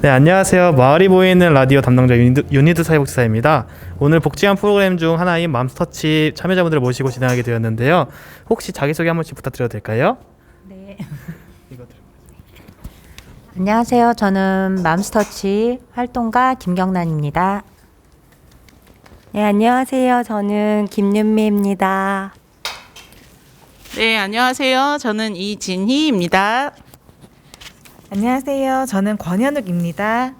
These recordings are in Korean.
네, 안녕하세요. 마을이 보이는 라디오 담당자 유니드 사회복지사입니다. 오늘 복지관 프로그램 중 하나인 맘스터치 참여자분들을 모시고 진행하게 되었는데요. 혹시 자기소개 한 번씩 부탁드려도 될까요? 네. 안녕하세요. 저는 맘스터치 활동가 김경란입니다. 네, 안녕하세요. 저는 김윤미입니다. 네, 안녕하세요. 저는 이진희입니다. 안녕하세요. 저는 권현욱입니다.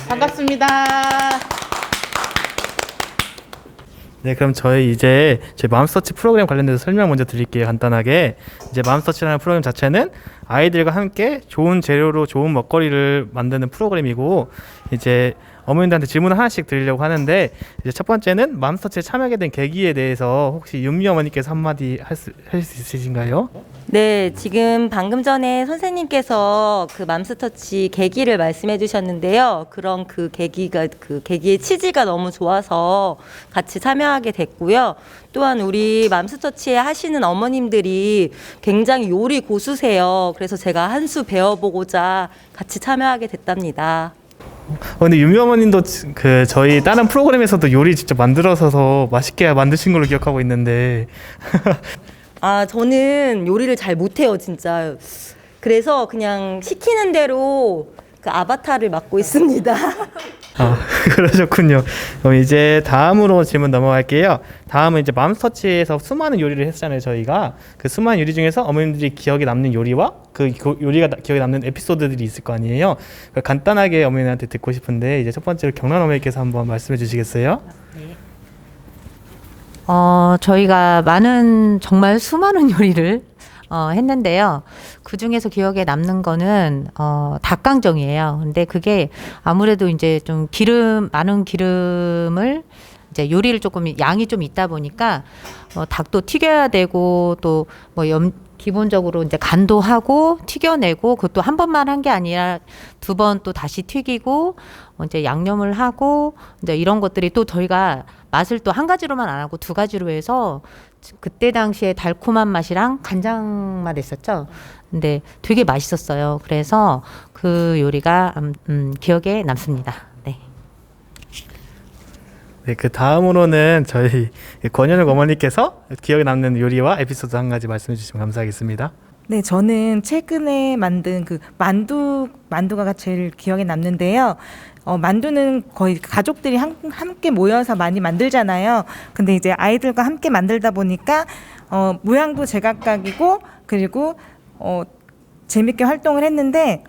반갑습니다. 네, 그럼 저희 맘스터치 프로그램 관련해서 설명 먼저 드릴게요. 간단하게. 이제 맘스터치라는 프로그램 자체는 아이들과 함께 좋은 재료로 좋은 먹거리를 만드는 프로그램이고, 이제 어머님들한테 질문을 하나씩 드리려고 하는데, 이제 첫 번째는 맘스터치에 참여하게 된 계기에 대해서 혹시 윤미 어머니께서 한마디 할 수 있으신가요? 네, 지금 방금 전에 선생님께서 그 맘스터치 계기를 말씀해 주셨는데요. 그런 그 계기의 취지가 너무 좋아서 같이 참여하게 됐고요. 또한 우리 맘스터치에 하시는 어머님들이 굉장히 요리 고수세요. 그래서 제가 한 수 배워보고자 같이 참여하게 됐답니다. 근데 윤미 어머님도 저희 다른 프로그램에서도 요리 직접 만들어서 맛있게 만드신 걸로 기억하고 있는데 아, 저는 요리를 잘 못해요, 진짜. 그래서 그냥 시키는 대로 그 아바타를 맡고 있습니다. 아, 그러셨군요. 그럼 이제 다음으로 질문 넘어갈게요. 다음은 이제 맘스터치에서 수많은 요리를 했잖아요, 저희가. 그 수많은 요리 중에서 어머님들이 기억에 남는 요리와 그 요리가 기억에 남는 에피소드들이 있을 거 아니에요. 간단하게 어머님한테 듣고 싶은데, 이제 첫 번째로 경란 어머니께서 한번 말씀해 주시겠어요? 저희가 정말 수많은 요리를 했는데요. 그 중에서 기억에 남는 거는 닭강정이에요. 근데 그게 아무래도 이제 좀 많은 기름을 이제 요리를 조금 양이 좀 있다 보니까 닭도 튀겨야 되고 또 기본적으로 이제 간도 하고 튀겨내고 그것도 한 번만 한 게 아니라 두 번 또 다시 튀기고 이제 양념을 하고 이제 이런 것들이 또 저희가 맛을 또 한 가지로만 안 하고 두 가지로 해서 그때 당시에 달콤한 맛이랑 간장 맛 있었죠. 근데 되게 맛있었어요. 그래서 그 요리가 기억에 남습니다. 네. 네, 그 다음으로는 저희 권현욱 어머니께서 기억에 남는 요리와 에피소드 한 가지 말씀해 주시면 감사하겠습니다. 네, 저는 최근에 만든 그 만두가 제일 기억에 남는데요. 만두는 거의 가족들이 함께 모여서 많이 만들잖아요. 근데 이제 아이들과 함께 만들다 보니까 모양도 제각각이고 그리고 재밌게 활동을 했는데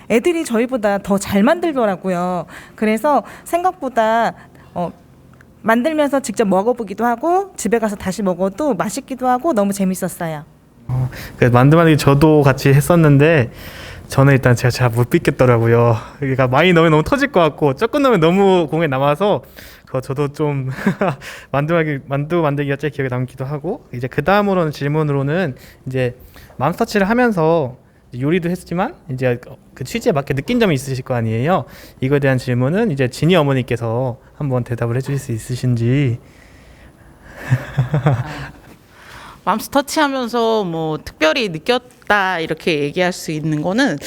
애들이 저희보다 더 잘 만들더라고요. 그래서 생각보다 만들면서 직접 먹어보기도 하고 집에 가서 다시 먹어도 맛있기도 하고 너무 재밌었어요. 그 만두만들기 저도 같이 했었는데 저는 일단 제가 잘 못 빚겠더라고요. 그러니까 많이 넣으면 너무 터질 것 같고 조금 넣으면 너무 공에 남아서 저도 좀 만두 만들기가 제일 기억에 남기도 하고, 이제 그 다음으로는 질문으로는 이제 맘스터치를 하면서 요리도 했지만 이제 그 취지에 맞게 느낀 점이 있으실 거 아니에요. 이거에 대한 질문은 이제 진희 어머니께서 한번 대답을 해주실 수 있으신지. 맘스터치 하면서 뭐 특별히 느꼈다 이렇게 얘기할 수 있는 거는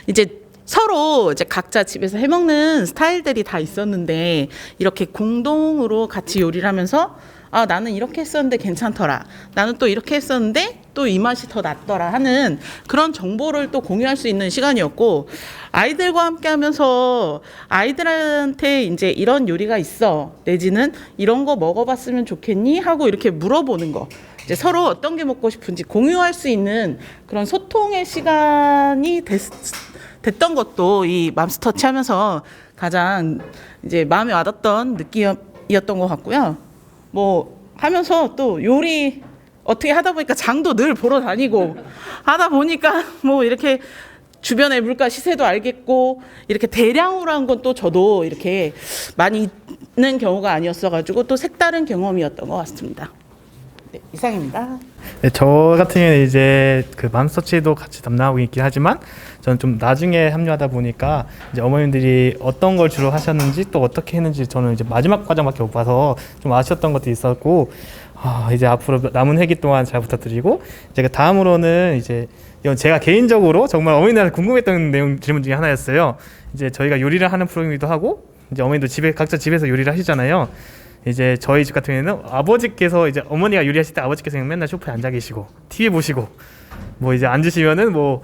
이제 서로 이제 각자 집에서 해먹는 스타일들이 다 있었는데 이렇게 공동으로 같이 요리를 하면서 아, 나는 이렇게 했었는데 괜찮더라. 나는 또 이렇게 했었는데 또 이 맛이 더 낫더라 하는 그런 정보를 또 공유할 수 있는 시간이었고, 아이들과 함께 하면서 아이들한테 이제 이런 요리가 있어. 내지는 이런 거 먹어봤으면 좋겠니? 하고 이렇게 물어보는 거. 이제 서로 어떤 게 먹고 싶은지 공유할 수 있는 그런 소통의 시간이 됐던 것도 이 맘스터치 하면서 가장 이제 마음에 와닿던 느낌이었던 것 같고요. 뭐 하면서 또 요리 어떻게 하다 보니까 장도 늘 보러 다니고 하다 보니까 뭐 이렇게 주변의 물가 시세도 알겠고 이렇게 대량으로 한 건 또 저도 이렇게 많이 있는 경우가 아니었어가지고 또 색다른 경험이었던 것 같습니다. 네, 이상입니다. 네, 저 같은 경우는 이제 그 맘스터치도 같이 담당하고 있긴 하지만 저는 좀 나중에 합류하다 보니까 이제 어머님들이 어떤 걸 주로 하셨는지 또 어떻게 했는지 저는 이제 마지막 과정밖에 못 봐서 좀 아쉬웠던 것도 있었고, 이제 앞으로 남은 회기 동안 잘 부탁드리고, 이제 그 다음으로는 이제 이건 제가 개인적으로 정말 어머니한테 궁금했던 내용 질문 중에 하나였어요. 이제 저희가 요리를 하는 프로그램이기도 하고 이제 어머니도 각자 집에서 요리를 하시잖아요. 이제 저희 집 같은 경우에는 아버지께서 이제 어머니가 요리하실 때 아버지께서 그냥 맨날 소파에 앉아 계시고 TV 보시고 뭐 이제 앉으시면은 뭐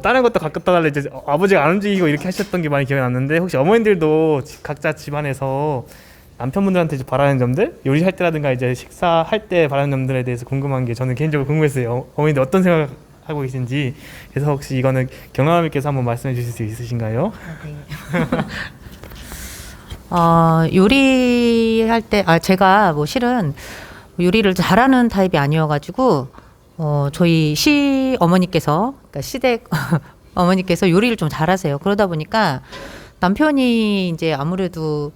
다른 것도 갖다 달래 이제 아버지가 안 움직이고 이렇게 하셨던 게 많이 기억이 났는데 혹시 어머님들도 각자 집안에서 남편분들한테 이제 바라는 점들 요리할 때라든가 이제 식사할 때 바라는 점들에 대해서 궁금한 게 저는 개인적으로 궁금했어요. 어머님들 어떤 생각하고 계신지. 그래서 혹시 이거는 경남아님께서 한번 말씀해 주실 수 있으신가요? 요리할 때 제가 뭐 실은 요리를 잘하는 타입이 아니어가지고 저희 시어머니께서 그러니까 시댁 어머니께서 요리를 좀 잘하세요. 그러다 보니까 남편이 이제 아무래도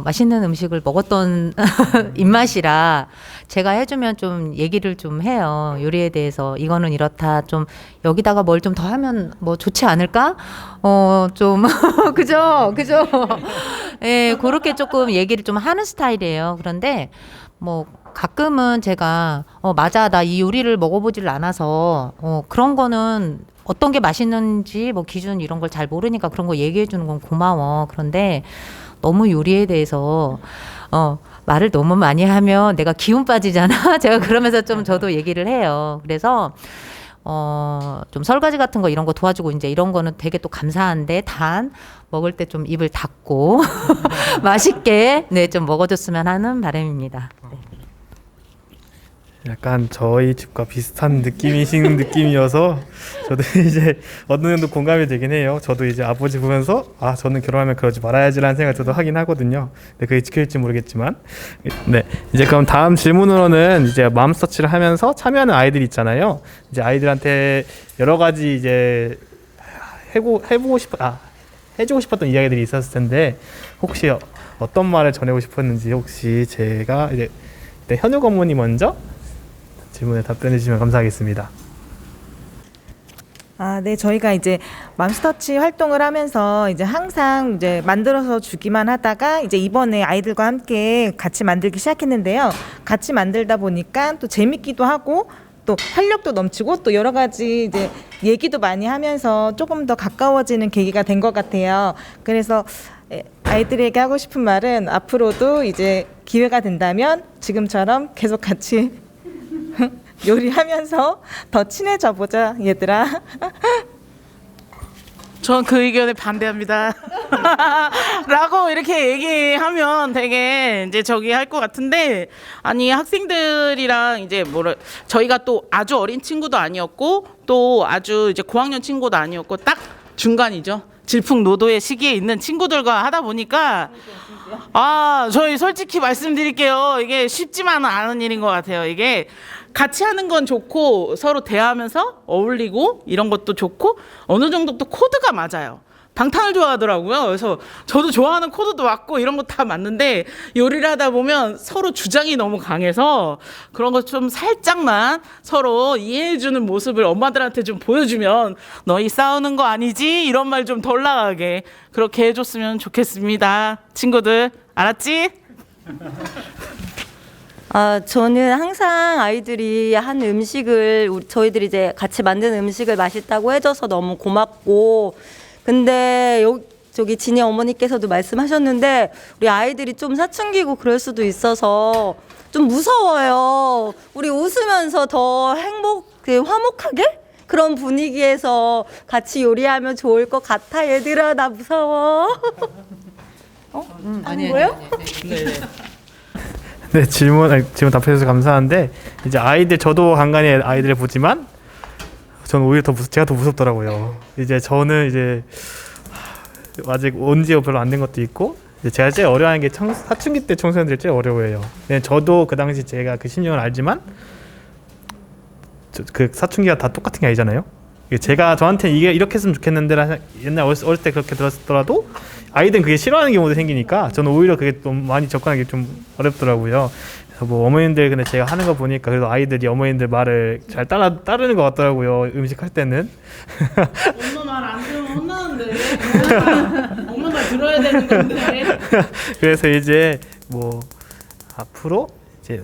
맛있는 음식을 먹었던 입맛이라 제가 해주면 좀 얘기를 좀 해요. 요리에 대해서 이거는 이렇다. 좀 여기다가 뭘 좀 더 하면 뭐 좋지 않을까? 좀 그죠? 예, 그렇게 조금 얘기를 좀 하는 스타일이에요. 그런데 뭐 가끔은 제가 맞아 나 이 요리를 먹어보질 않아서 그런 거는 어떤 게 맛있는지 뭐 기준 이런 걸 잘 모르니까 그런 거 얘기해 주는 건 고마워. 그런데 너무 요리에 대해서 말을 너무 많이 하면 내가 기운 빠지잖아. 제가 그러면서 좀 저도 얘기를 해요. 그래서 좀 설거지 같은 거 이런 거 도와주고 이제 이런 거는 되게 또 감사한데 단 먹을 때 좀 입을 닫고 맛있게 네, 좀 먹어줬으면 하는 바람입니다. 네. 약간 저희 집과 비슷한 느낌이신 느낌이어서 저도 이제 어느 정도 공감이 되긴 해요. 저도 이제 아버지 보면서 저는 결혼하면 그러지 말아야지라는 생각 저도 하긴 하거든요. 근데 그게 지켜질지 모르겠지만 네, 이제 그럼 다음 질문으로는 이제 맘스터치를 하면서 참여하는 아이들이 있잖아요. 이제 아이들한테 여러 가지 이제 해주고 싶었던 이야기들이 있었을 텐데 혹시 어떤 말을 전하고 싶었는지 혹시 제가 이제 현욱 어머니 먼저 질문에 답변해 주시면 감사하겠습니다. 네, 저희가 이제 맘스터치 활동을 하면서 이제 항상 이제 만들어서 주기만 하다가 이제 이번에 아이들과 함께 같이 만들기 시작했는데요. 같이 만들다 보니까 또 재밌기도 하고 또 활력도 넘치고 또 여러 가지 이제 얘기도 많이 하면서 조금 더 가까워지는 계기가 된 것 같아요. 그래서 아이들에게 하고 싶은 말은 앞으로도 이제 기회가 된다면 지금처럼 계속 같이 요리하면서 더 친해져 보자, 얘들아. 전 그 의견에 반대합니다. 라고 이렇게 얘기하면 되게 이제 저기 할 것 같은데, 아니 학생들이랑 이제 저희가 또 아주 어린 친구도 아니었고 또 아주 이제 고학년 친구도 아니었고 딱 중간이죠. 질풍노도의 시기에 있는 친구들과 하다 보니까 저희 솔직히 말씀드릴게요. 이게 쉽지만은 않은 일인 것 같아요. 이게 같이 하는 건 좋고 서로 대화하면서 어울리고 이런 것도 좋고 어느 정도 또 코드가 맞아요. 방탕을 좋아하더라고요. 그래서 저도 좋아하는 코드도 맞고 이런 거 다 맞는데 요리를 하다 보면 서로 주장이 너무 강해서 그런 거 좀 살짝만 서로 이해해주는 모습을 엄마들한테 좀 보여주면 너희 싸우는 거 아니지? 이런 말 좀 덜 나가게 그렇게 해줬으면 좋겠습니다. 친구들 알았지? 저는 항상 아이들이 한 음식을 저희들이 이제 같이 만든 음식을 맛있다고 해줘서 너무 고맙고 근데 저기 진이 어머니께서도 말씀하셨는데 우리 아이들이 좀 사춘기고 그럴 수도 있어서 좀 무서워요. 우리 웃으면서 더 화목하게 그런 분위기에서 같이 요리하면 좋을 것 같아. 얘들아 나 무서워. 아니 뭐예요? 네, 질문 답해 주셔서 감사한데 이제 저도 간간히 아이들을 보지만 저는 오히려 제가 더 무섭더라고요. 이제 저는 이제 아직 온 지가 별로 안 된 것도 있고 이제 제가 제일 어려워하는 게 사춘기 때 청소년들이 제일 어려워해요. 저도 그 당시 제가 그 심정을 알지만 그 사춘기가 다 똑같은 게 아니잖아요. 제가 저한테 이게 이렇게 했으면 좋겠는데 옛날 어렸을 때 그렇게 들었더라도 아이들은 그게 싫어하는 경우도 생기니까 저는 오히려 그게 좀 많이 접근하기 좀 어렵더라고요. 그래서 뭐 어머님들 근데 제가 하는 거 보니까 그래도 아이들이 어머님들 말을 잘 따르는 것 같더라고요. 음식 할 때는. 엄마 말 안 들으면 혼나는데. 엄마 말 들어야 되는 건데. 그래서 이제 뭐 앞으로 이제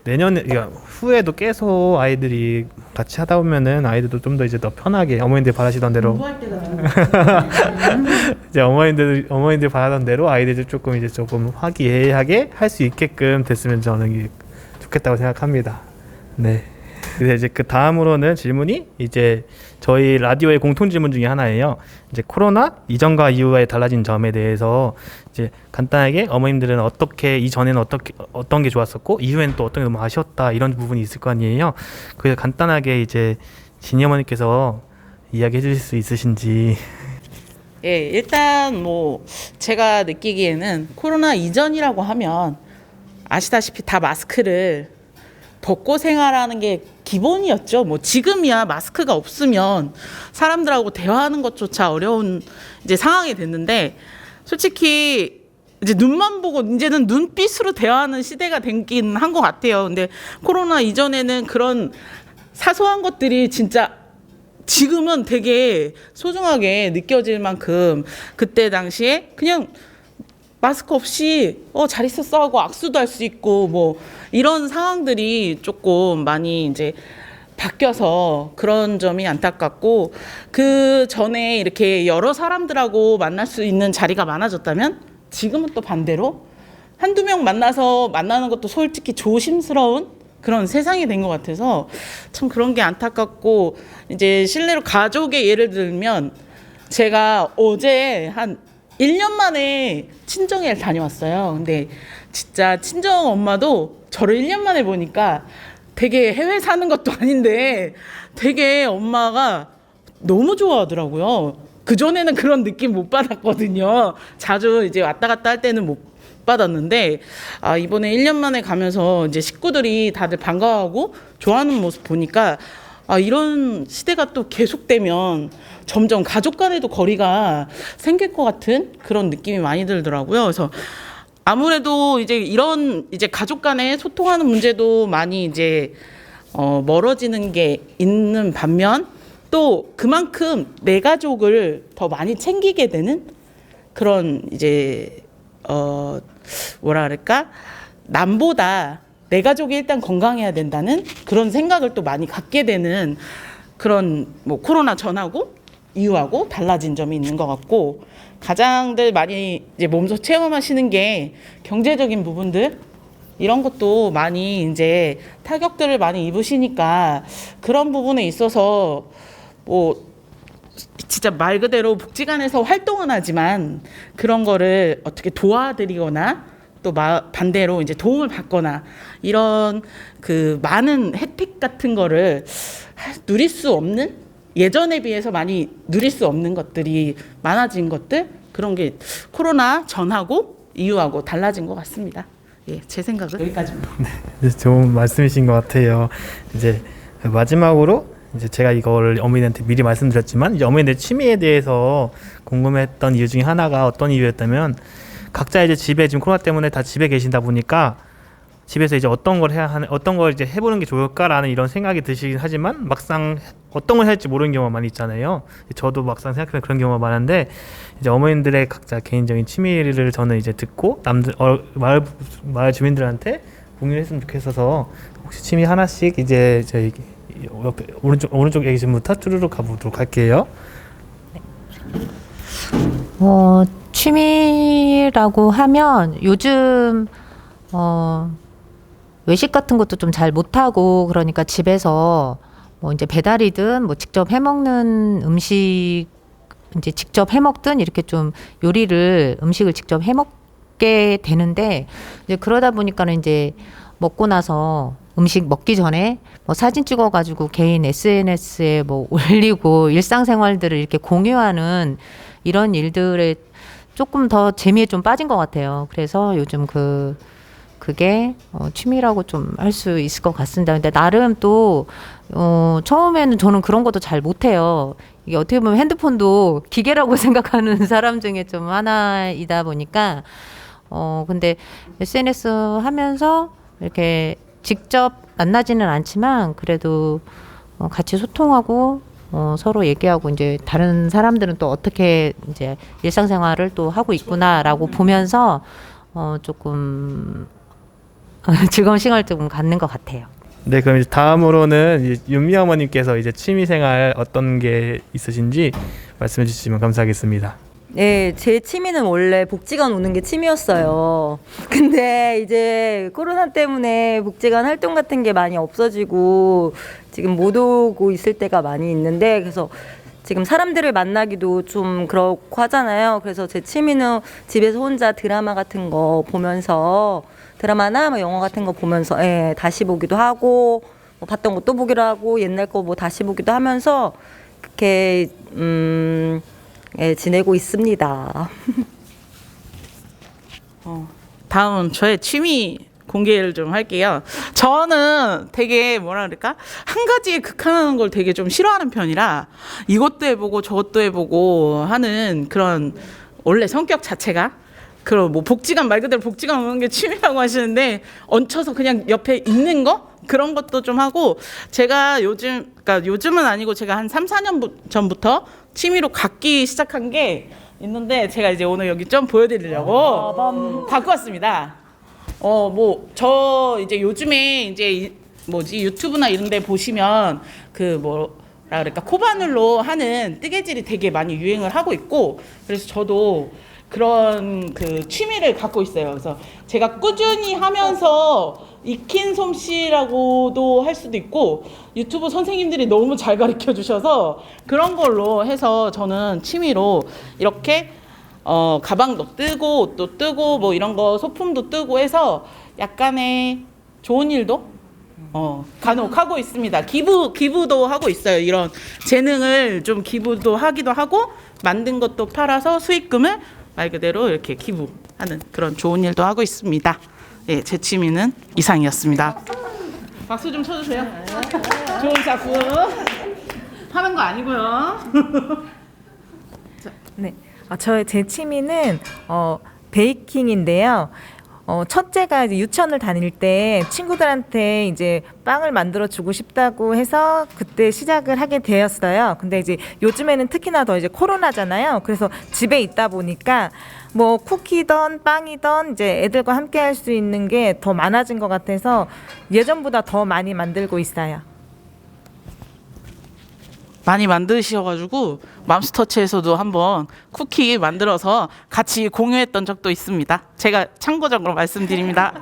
내년에 그러니까 후에도 계속 아이들이 같이 하다 보면은 아이들도 좀 더 이제 더 편하게 어머님들 바라시던 대로 공부할 때가 좀 이제 어머님들 바라던 대로 아이들도 조금 화기애애하게 할 수 있게끔 됐으면 저는 이게 좋겠다고 생각합니다. 네. 그래서 이제 그 다음으로는 질문이 이제 저희 라디오의 공통 질문 중에 하나예요. 이제 코로나 이전과 이후에 달라진 점에 대해서 이제 간단하게 어머님들은 어떻게 이전에는 어떤 게 좋았었고 이후에는 또 어떤 게 너무 아쉬웠다 이런 부분이 있을 거 아니에요. 그래서 간단하게 이제 진희 어머니께서 이야기해 주실 수 있으신지. 예, 일단 뭐 제가 느끼기에는 코로나 이전이라고 하면 아시다시피 다 마스크를 벗고 생활하는 게 기본이었죠. 뭐 지금이야 마스크가 없으면 사람들하고 대화하는 것조차 어려운 이제 상황이 됐는데 솔직히 이제 눈만 보고 이제는 눈빛으로 대화하는 시대가 되긴 한 것 같아요. 근데 코로나 이전에는 그런 사소한 것들이 진짜 지금은 되게 소중하게 느껴질 만큼 그때 당시에 그냥 마스크 없이 잘 있었어 하고 악수도 할 수 있고 뭐 이런 상황들이 조금 많이 이제 바뀌어서 그런 점이 안타깝고 그 전에 이렇게 여러 사람들하고 만날 수 있는 자리가 많아졌다면 지금은 또 반대로 한두 명 만나서 만나는 것도 솔직히 조심스러운 그런 세상이 된 것 같아서 참 그런 게 안타깝고 이제 실례로 가족의 예를 들면 제가 어제 한 1년 만에 친정에 다녀왔어요. 근데 진짜 친정 엄마도 저를 1년 만에 보니까 되게 해외 사는 것도 아닌데 되게 엄마가 너무 좋아하더라고요. 그전에는 그런 느낌 못 받았거든요. 자주 이제 왔다 갔다 할 때는 못 받았는데 이번에 1년 만에 가면서 이제 식구들이 다들 반가워하고 좋아하는 모습 보니까 이런 시대가 또 계속되면 점점 가족 간에도 거리가 생길 것 같은 그런 느낌이 많이 들더라고요. 그래서 아무래도 이제 이런 이제 가족 간에 소통하는 문제도 많이 이제 멀어지는 게 있는 반면 또 그만큼 내 가족을 더 많이 챙기게 되는 그런 이제 뭐라 그럴까? 남보다 내 가족이 일단 건강해야 된다는 그런 생각을 또 많이 갖게 되는 그런 뭐 코로나 전하고 이후하고 달라진 점이 있는 것 같고 가장들 많이 이제 몸소 체험하시는 게 경제적인 부분들 이런 것도 많이 이제 타격들을 많이 입으시니까 그런 부분에 있어서 뭐 진짜 말 그대로 복지관에서 활동은 하지만 그런 거를 어떻게 도와드리거나 또 반대로 이제 도움을 받거나 이런 그 많은 혜택 같은 거를 누릴 수 없는 예전에 비해서 많이 누릴 수 없는 것들이 많아진 것들 그런 게 코로나 전하고 이후하고 달라진 것 같습니다. 예, 제 생각은 여기까지입니다. 네, 좋은 말씀이신 것 같아요. 이제 마지막으로 이제 제가 이걸 어머니한테 미리 말씀드렸지만 이제 어머니들 취미에 대해서 궁금했던 이유 중에 하나가 어떤 이유였다면 각자 이제 집에 지금 코로나 때문에 다 집에 계신다 보니까 집에서 이제 어떤 걸 이제 해보는 게 좋을까라는 이런 생각이 드시긴 하지만 막상 어떤 걸 할지 모르는 경우가 많이 있잖아요. 저도 막상 생각해보면 그런 경우가 많은데 이제 어머님들의 각자 개인적인 취미를 저는 이제 듣고 마을 주민들한테 공유를 했으면 좋겠어서 혹시 취미 하나씩 이제 저희 옆에 오른쪽에 계신 분부터 쭈르륵 가보도록 할게요. 취미라고 하면 요즘 외식 같은 것도 좀 잘 못하고 그러니까 집에서 뭐 이제 배달이든 뭐 직접 해먹는 음식 이제 직접 해먹든 이렇게 좀 음식을 직접 해먹게 되는데 이제 그러다 보니까는 이제 먹고 나서 음식 먹기 전에 뭐 사진 찍어가지고 개인 SNS에 뭐 올리고 일상생활들을 이렇게 공유하는 이런 일들에 조금 더 재미에 좀 빠진 것 같아요. 그래서 요즘 그게 취미라고 좀 할 수 있을 것 같습니다. 근데 나름 또 처음에는 저는 그런 것도 잘 못해요. 이게 어떻게 보면 핸드폰도 기계라고 생각하는 사람 중에 좀 하나이다 보니까 근데 SNS 하면서 이렇게 직접 만나지는 않지만 그래도 같이 소통하고 서로 얘기하고 이제 다른 사람들은 또 어떻게 이제 일상생활을 또 하고 있구나라고 보면서 조금 즐거운 시간을 좀 갖는 것 같아요. 네, 그럼 이제 다음으로는 이제 윤미 어머님께서 이제 취미생활 어떤 게 있으신지 말씀해 주시면 감사하겠습니다. 네, 제 취미는 원래 복지관 오는 게 취미였어요. 근데 이제 코로나 때문에 복지관 활동 같은 게 많이 없어지고 지금 못 오고 있을 때가 많이 있는데, 그래서 지금 사람들을 만나기도 좀 그렇고 하잖아요. 그래서 제 취미는 집에서 혼자 드라마 같은 거 보면서, 드라마나 뭐 영화 같은 거 보면서 다시 보기도 하고, 뭐 봤던 거 또 보기도 하고, 옛날 거 뭐 다시 보기도 하면서 그렇게 지내고 있습니다. 다음은 저의 취미 공개를 좀 할게요. 저는 되게 뭐라 그럴까? 한 가지에 극한하는 걸 되게 좀 싫어하는 편이라 이것도 해보고 저것도 해보고 하는 그런 원래 성격 자체가, 그럼 뭐 복지관 말 그대로 복지관 오는 게 취미라고 하시는데 얹혀서 그냥 옆에 있는 거? 그런 것도 좀 하고, 제가 그러니까 요즘은 아니고 제가 한 3, 4년 전부터 취미로 갖기 시작한 게 있는데, 제가 이제 오늘 여기 좀 보여드리려고 갖고 왔습니다. 뭐 저 이제 요즘에 이제 뭐지 유튜브나 이런 데 보시면 그 뭐라 그럴까 코바늘로 하는 뜨개질이 되게 많이 유행을 하고 있고, 그래서 저도 그런 그 취미를 갖고 있어요. 그래서 제가 꾸준히 하면서 익힌 솜씨라고도 할 수도 있고, 유튜브 선생님들이 너무 잘 가르쳐 주셔서 그런 걸로 해서 저는 취미로 이렇게 가방도 뜨고 옷도 뜨고 뭐 이런 거 소품도 뜨고 해서 약간의 좋은 일도 간혹 하고 있습니다. 기부도 하고 있어요. 이런 재능을 좀 기부도 하기도 하고, 만든 것도 팔아서 수익금을 말 그대로 이렇게 기부하는 그런 좋은 일도 하고 있습니다. 예, 제 취미는 이상이었습니다. 박수 좀 쳐주세요. 좋은 작품 하는 거 아니고요. 네, 제 취미는 베이킹인데요. 첫째가 이제 유치원을 다닐 때 친구들한테 이제 빵을 만들어 주고 싶다고 해서 그때 시작을 하게 되었어요. 근데 이제 요즘에는 특히나 더 이제 코로나잖아요. 그래서 집에 있다 보니까 뭐 쿠키든 빵이든 이제 애들과 함께 할 수 있는 게 더 많아진 것 같아서 예전보다 더 많이 만들고 있어요. 많이 만드셔가지고 맘스터치에서도 한번 쿠키 만들어서 같이 공유했던 적도 있습니다. 제가 참고적으로 말씀드립니다.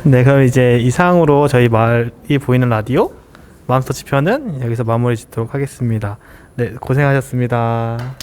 네, 그럼 이제 이상으로 저희 말이 보이는 라디오 맘스터치 편은 여기서 마무리 짓도록 하겠습니다. 네, 고생하셨습니다.